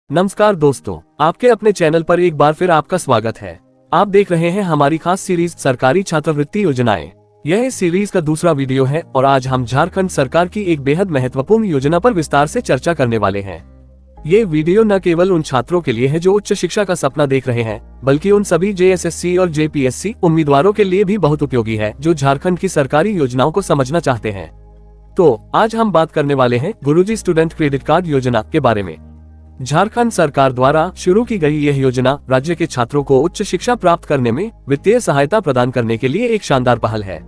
नमस्कार दोस्तों, आपके अपने चैनल पर एक बार फिर आपका स्वागत है। आप देख रहे हैं हमारी खास सीरीज सरकारी छात्रवृत्ति योजनाएं। यह इस सीरीज का दूसरा वीडियो है और आज हम झारखंड सरकार की एक बेहद महत्वपूर्ण योजना पर विस्तार से चर्चा करने वाले हैं। ये वीडियो न केवल उन छात्रों के लिए है जो उच्च शिक्षा का सपना देख रहे हैं, बल्कि उन सभी JSSC और JPSC उम्मीदवारों के लिए भी बहुत उपयोगी है जो झारखंड की सरकारी योजनाओं को समझना चाहते हैं। तो आज हम बात करने वाले हैं गुरुजी स्टूडेंट क्रेडिट कार्ड योजना के बारे में। झारखंड सरकार द्वारा शुरू की गई यह योजना राज्य के छात्रों को उच्च शिक्षा प्राप्त करने में वित्तीय सहायता प्रदान करने के लिए एक शानदार पहल है।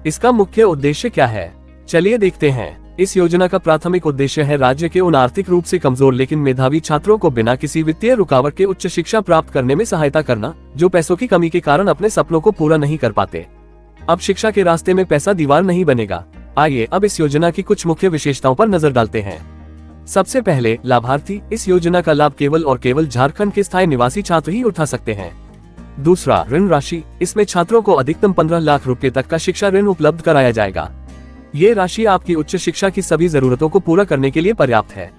इसका मुख्य उद्देश्य क्या है, चलिए देखते हैं। इस योजना का प्राथमिक उद्देश्य है राज्य के उन आर्थिक रूप से कमजोर लेकिन मेधावी छात्रों को बिना किसी वित्तीय रुकावट के उच्च शिक्षा प्राप्त करने में सहायता करना, जो पैसों की कमी के कारण अपने सपनों को पूरा नहीं कर पाते। अब शिक्षा के रास्ते में पैसा दीवार नहीं बनेगा। आइए अब इस योजना की कुछ मुख्य विशेषताओं पर नजर डालते हैं। सबसे पहले, लाभार्थी। इस योजना का लाभ केवल और केवल झारखंड के स्थायी निवासी छात्र ही उठा सकते हैं। दूसरा, ऋण राशि। इसमें छात्रों को अधिकतम 15 लाख रुपए तक का शिक्षा ऋण उपलब्ध कराया जाएगा। ये राशि आपकी उच्च शिक्षा की सभी जरूरतों को पूरा करने के लिए पर्याप्त है।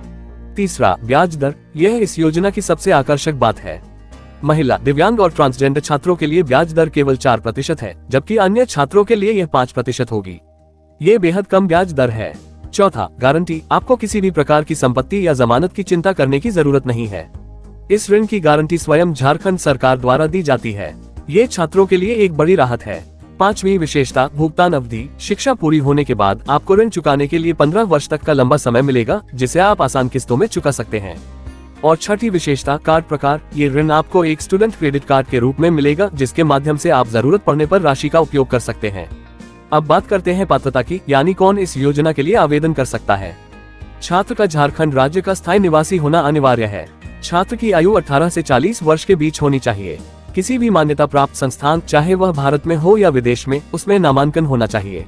तीसरा, ब्याज दर। यह इस योजना की सबसे आकर्षक बात है। महिला, दिव्यांग और ट्रांसजेंडर छात्रों के लिए ब्याज दर केवल 4% है, जबकि अन्य छात्रों के लिए यह 5% होगी। ये बेहद कम ब्याज दर है। चौथा, गारंटी। आपको किसी भी प्रकार की संपत्ति या जमानत की चिंता करने की जरूरत नहीं है। इस ऋण की गारंटी स्वयं झारखंड सरकार द्वारा दी जाती है। ये छात्रों के लिए एक बड़ी राहत है। पांचवी विशेषता, भुगतान अवधि। शिक्षा पूरी होने के बाद आपको ऋण चुकाने के लिए 15 वर्ष तक का लंबा समय मिलेगा, जिसे आप आसान किस्तों में चुका सकते हैं। और छठी विशेषता, कार्ड प्रकार। ये ऋण आपको एक स्टूडेंट क्रेडिट कार्ड के रूप में मिलेगा, जिसके माध्यम से आप जरूरत पड़ने पर राशि का उपयोग कर सकते हैं। अब बात करते हैं पात्रता की, यानी कौन इस योजना के लिए आवेदन कर सकता है। छात्र का झारखंड राज्य का स्थायी निवासी होना अनिवार्य है। छात्र की आयु 18 से 40 वर्ष के बीच होनी चाहिए। किसी भी मान्यता प्राप्त संस्थान, चाहे वह भारत में हो या विदेश में, उसमें नामांकन होना चाहिए।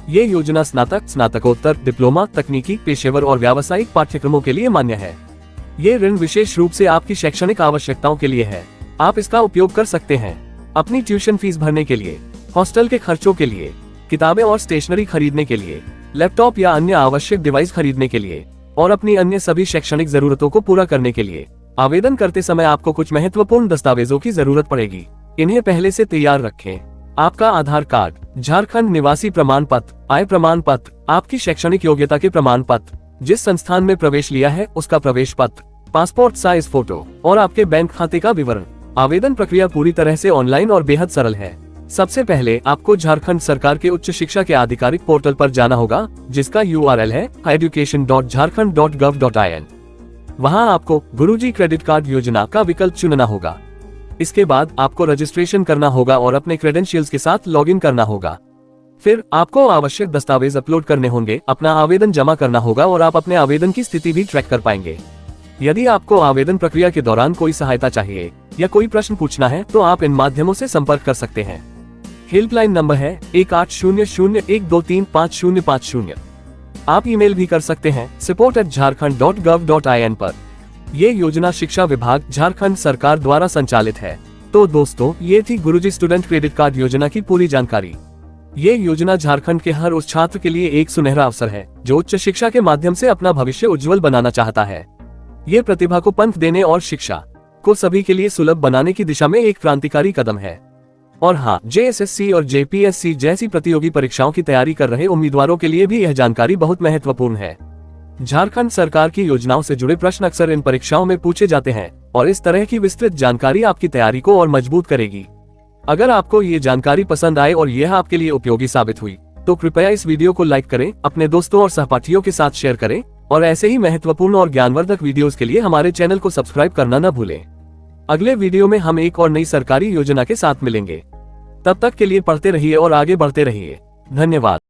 ये योजना स्नातक, स्नातकोत्तर, डिप्लोमा, तकनीकी, पेशेवर और व्यावसायिक पाठ्यक्रमों के लिए मान्य है। ये ऋण विशेष रूप से आपकी शैक्षणिक आवश्यकताओं के लिए है। आप इसका उपयोग कर सकते हैं अपनी ट्यूशन फीस भरने के लिए, हॉस्टल के खर्चों के लिए, किताबें और स्टेशनरी खरीदने के लिए, लैपटॉप या अन्य आवश्यक डिवाइस खरीदने के लिए और अपनी अन्य सभी शैक्षणिक जरूरतों को पूरा करने के लिए। आवेदन करते समय आपको कुछ महत्वपूर्ण दस्तावेजों की जरूरत पड़ेगी। इन्हें पहले से तैयार रखें। आपका आधार कार्ड, झारखंड निवासी प्रमाण पत्र, आय प्रमाण पत्र, आपकी शैक्षणिक योग्यता के प्रमाण पत्र, जिस संस्थान में प्रवेश लिया है उसका प्रवेश पत्र, पासपोर्ट साइज फोटो और आपके बैंक खाते का विवरण। आवेदन प्रक्रिया पूरी तरह से ऑनलाइन और बेहद सरल है। सबसे पहले आपको झारखंड सरकार के उच्च शिक्षा के आधिकारिक पोर्टल पर जाना होगा, जिसका URL है education.jharkhand.gov.in। वहां आपको गुरुजी क्रेडिट कार्ड योजना का विकल्प चुनना होगा। इसके बाद आपको रजिस्ट्रेशन करना होगा और अपने क्रेडेंशियल्स के साथ लॉगिन करना होगा। फिर आपको आवश्यक दस्तावेज अपलोड करने होंगे, अपना आवेदन जमा करना होगा और आप अपने आवेदन की स्थिति भी ट्रैक कर पाएंगे। यदि आपको आवेदन प्रक्रिया के दौरान कोई सहायता चाहिए या कोई प्रश्न पूछना है तो आप इन माध्यमों से संपर्क कर सकते हैं। हेल्पलाइन नंबर है 180012355050। आप ईमेल भी कर सकते हैं support@jharkhand.gov.in पर। ये योजना शिक्षा विभाग झारखंड सरकार द्वारा संचालित है। तो दोस्तों, ये थी गुरुजी स्टूडेंट क्रेडिट कार्ड योजना की पूरी जानकारी। ये योजना झारखंड के हर उस छात्र के लिए एक सुनहरा अवसर है जो उच्च शिक्षा के माध्यम से अपना भविष्य उज्जवल बनाना चाहता है। ये प्रतिभा को पंथ देने और शिक्षा को सभी के लिए सुलभ बनाने की दिशा में एक क्रांतिकारी कदम है। और हाँ, JSSC और JPSC जैसी प्रतियोगी परीक्षाओं की तैयारी कर रहे उम्मीदवारों के लिए भी यह जानकारी बहुत महत्वपूर्ण है। झारखंड सरकार की योजनाओं से जुड़े प्रश्न अक्सर इन परीक्षाओं में पूछे जाते हैं और इस तरह की विस्तृत जानकारी आपकी तैयारी को और मजबूत करेगी। अगर आपको ये जानकारी पसंद आए और यह आपके लिए उपयोगी साबित हुई तो कृपया इस वीडियो को लाइक करें, अपने दोस्तों और सहपाठियों के साथ शेयर करें और ऐसे ही महत्वपूर्ण और ज्ञानवर्धक वीडियोस के लिए हमारे चैनल को सब्सक्राइब करना न भूलें। अगले वीडियो में हम एक और नई सरकारी योजना के साथ मिलेंगे। तब तक के लिए पढ़ते रहिए और आगे बढ़ते रहिए। धन्यवाद।